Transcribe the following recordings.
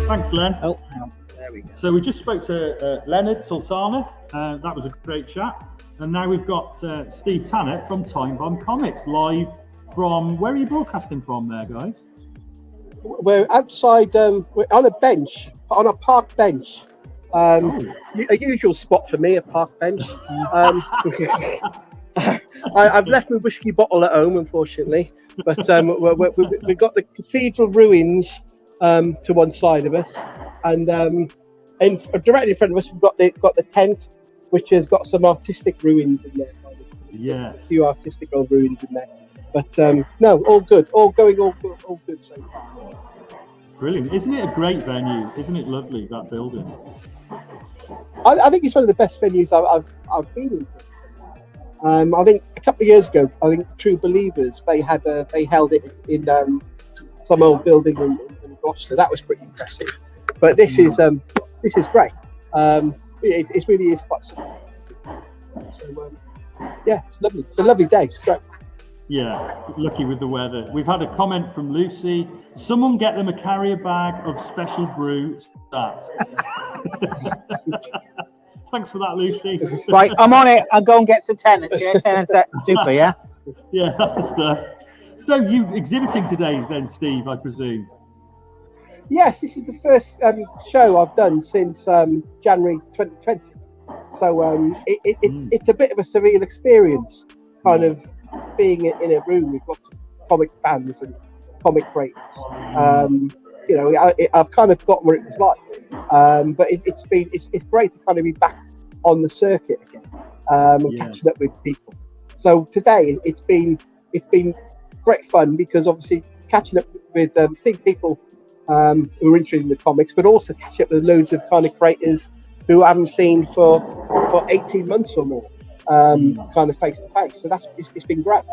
Thanks, Len. Oh, there we go. So we just spoke to Leonard Sultana. That was a great chat. And now we've got Steve Tannett from Time Bomb Comics live from, where are you broadcasting from there, guys? We're outside, we're on a bench, on a park bench. A usual spot for me, a park bench. I've left my whiskey bottle at home, unfortunately, but we've got the cathedral ruins to one side of us, and directly in front of us we've got the tent, which has got some artistic ruins in there. Yes, a few artistic old ruins in there. But no, all good, all good so far. Brilliant. Isn't it a great venue? Isn't it lovely, that building? I think it's one of the best venues I've been in. I think a couple of years ago, I think the True Believers, they held it in some old building in Gloucester. That was pretty impressive. But this is great. It really is quite simple. So yeah, it's lovely. It's a lovely day. It's great. Yeah, lucky with the weather. We've had a comment from Lucy. Someone get them a carrier bag of special brew. That. Thanks for that, Lucy. Right, I'm on it. I'll go and get some tenants. Yeah, tenants super, yeah? Yeah, that's the stuff. So you exhibiting today then, Steve, I presume? Yes, this is the first show I've done since January 2020. So it's a bit of a surreal experience, kind of being in a room with lots of comic fans and comic creators. I've kind of forgotten what it was like, but it's great to kind of be back on the circuit again and catching up with people. So today it's been great fun, because obviously catching up with seeing people who are interested in the comics, but also catching up with loads of kind of creators who I haven't seen for 18 months or more. Kind of face to face, so it's been great.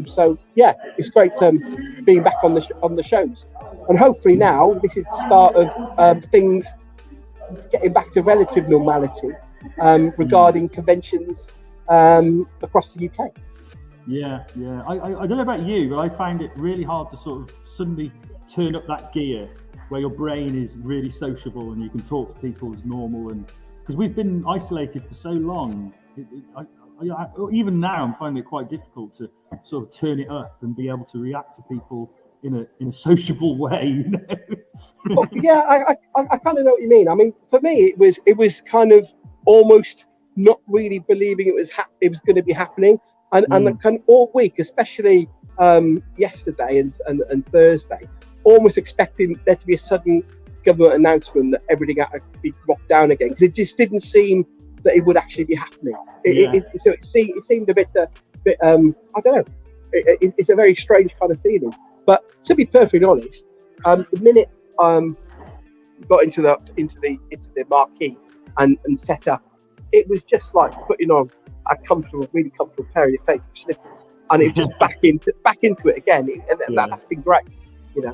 So yeah, it's great being back on the shows, and hopefully now this is the start of things getting back to relative normality regarding conventions across the UK. Yeah. I don't know about you, but I find it really hard to sort of suddenly turn up that gear where your brain is really sociable and you can talk to people as normal, and because we've been isolated for so long. Even now, I'm finding it quite difficult to sort of turn it up and be able to react to people in a sociable way. You know? Well, yeah, I kind of know what you mean. I mean, for me, it was kind of almost not really believing it was going to be happening, and kind of all week, especially yesterday and Thursday, almost expecting there to be a sudden government announcement that everything had to be locked down again, because it just didn't seem that it would actually be happening. So it seemed a bit I don't know. It's a very strange kind of feeling. But to be perfectly honest, the minute got into the marquee and set up, it was just like putting on a really comfortable pair of fake slippers, and it was just back into it again, and that's been great. You know,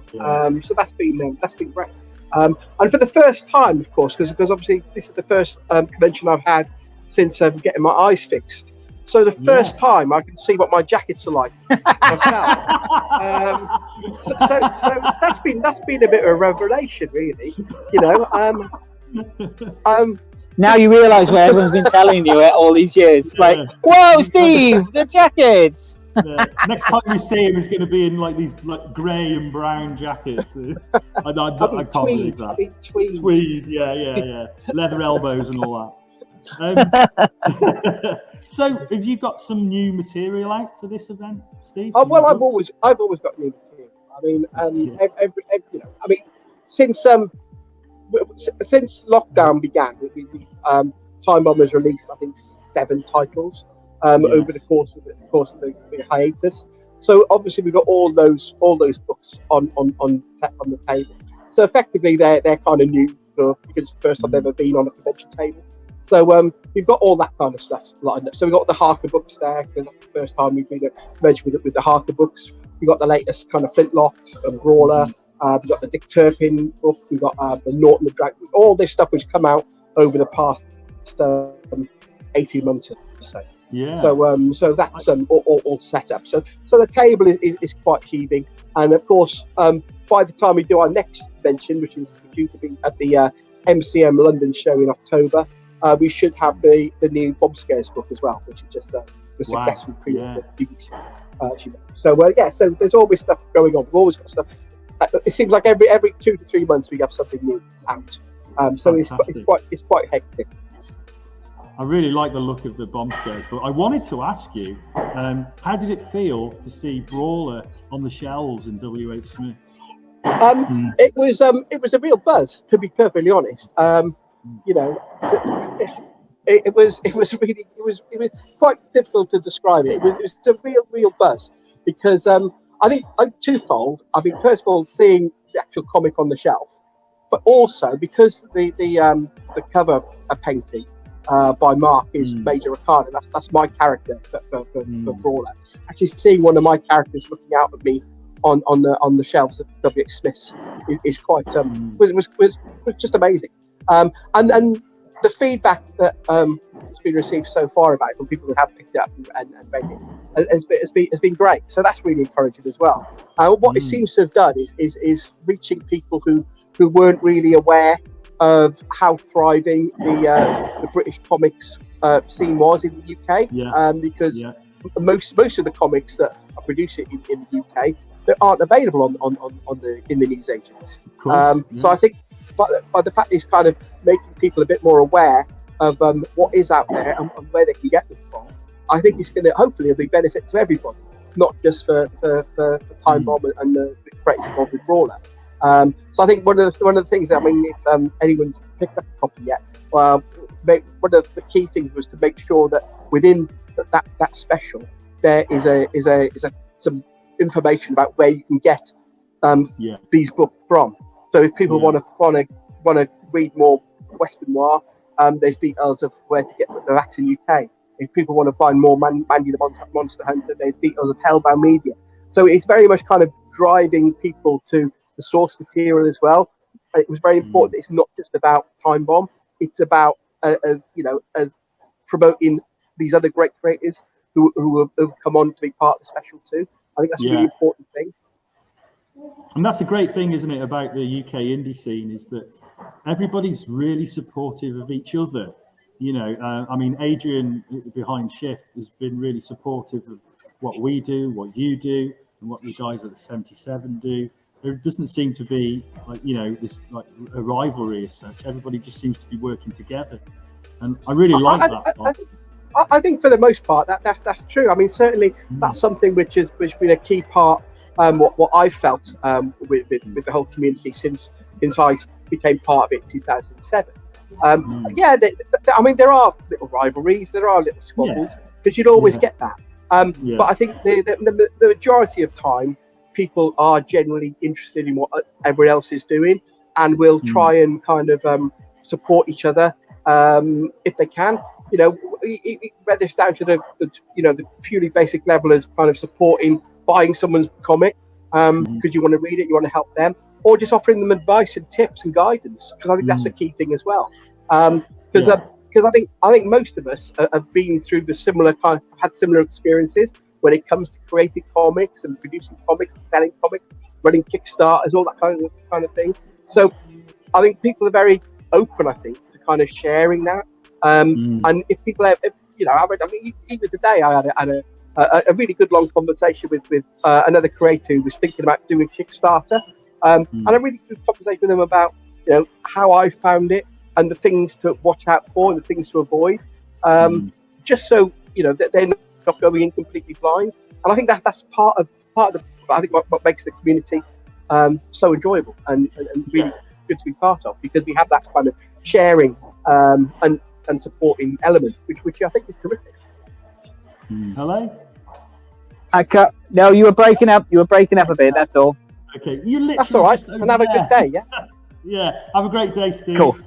so that's been great. And for the first time, of course, because obviously this is the first convention I've had since getting my eyes fixed. So the first time I can see what my jackets are like myself. So that's been a bit of a revelation, really. You know. Now you realise where everyone's been telling you it all these years. Like, whoa, Steve, the jackets. Yeah. Next time we see him, he's going to be in like these like grey and brown jackets. I can't believe that. Tweed, yeah. Leather elbows and all that. So, have you got some new material out for this event, Steve? Well, I've always got new material. I mean, since lockdown began, Time Bomb has released, I think, 7 titles. Over the course of the hiatus, so obviously we've got all those books on the table. So effectively, they're kind of new because it's the first time they've ever been on a convention table. So we've got all that kind of stuff lined up. So we've got the Harker books there, because that's the first time we've been a convention with the Harker books. We've got the latest kind of Flintlock and Brawler. We've got the Dick Turpin book. We've got the Norton the Dragon. All this stuff which come out over the past 18 months or so. Yeah. So that's all set up. So the table is quite heaving, and of course, by the time we do our next convention, which is due to be at the MCM London show in October, we should have the new Bomb Scares book as well, which is just was successfully pre-ordered a few weeks ago. So there's always stuff going on. We've always got stuff. It seems like every 2 to 3 months we have something new out. So it's quite hectic. I really like the look of the Bomb Scares, but I wanted to ask you, how did it feel to see Brawler on the shelves in WH Smith's? It was a real buzz, to be perfectly honest. It was quite difficult to describe it. It was a real buzz because I think twofold. I mean, first of all, seeing the actual comic on the shelf, but also because the cover painting by Mark is Major Arcana. That's my character for Brawler. Actually, seeing one of my characters looking out at me on the shelves of WH Smith's is quite was just amazing. And the feedback that has been received so far about it from people who have picked it up and read it has been great. So that's really encouraging as well. What it seems to have done is reaching people who weren't really aware of how thriving the British comics scene was in the UK, because most of the comics that are produced in the UK that aren't available in the newsagents. So I think by the fact it's kind of making people a bit more aware of what is out there and where they can get them from, I think it's going to hopefully be benefit to everybody, not just for Time Bomb and the creators involved with Brawler. So I think one of the things, I mean, if anyone's picked up a copy yet, one of the key things was to make sure that within that special there is some information about where you can get these books from. So if people want to read more Western noir, there's details of where to get the Vax in UK. If people want to find more Mandy the Monster Hunter, there's details of Hellbound Media. So it's very much kind of driving people to the source material as well. It was very important that it's not just about Time Bomb. It's about as promoting these other great creators who have come on to be part of the special too. I think that's a really important thing. And that's a great thing, isn't it, about the UK indie scene, is that everybody's really supportive of each other. I mean, Adrian behind Shift has been really supportive of what we do, what you do, and what the guys at the 77 do. There doesn't seem to be this a rivalry as such. Everybody just seems to be working together, and I really like that. I think for the most part that's true. I mean, certainly that's something which has been a key part. What I felt with the whole community since I became part of it in 2007. I mean, there are little rivalries, there are little squabbles, because you'd always get that. But I think the majority of time, people are generally interested in what everyone else is doing, and will try and kind of support each other if they can. Whether it's down to the purely basic level as kind of supporting buying someone's comic because you want to read it, you want to help them, or just offering them advice and tips and guidance, because I think that's a key thing as well. Because I think most of us have been through had similar experiences when it comes to creating comics and producing comics and selling comics, running Kickstarters, all that kind of thing. So I think people are very open, I think, to kind of sharing that. And if people have, even today I had a really good long conversation with another creator who was thinking about doing Kickstarter, and a really good conversation with him about how I found it and the things to watch out for and the things to avoid, just so that they're not going in completely blind. And I think that's part of what makes the community so enjoyable and really good to be part of, because we have that kind of sharing and supporting element, which I think is terrific. Hello? No, you were breaking up. You were breaking up a bit. That's all. Okay, you literally. That's all right. And have a good day. Yeah. Yeah. Have a great day, Steve. Cool.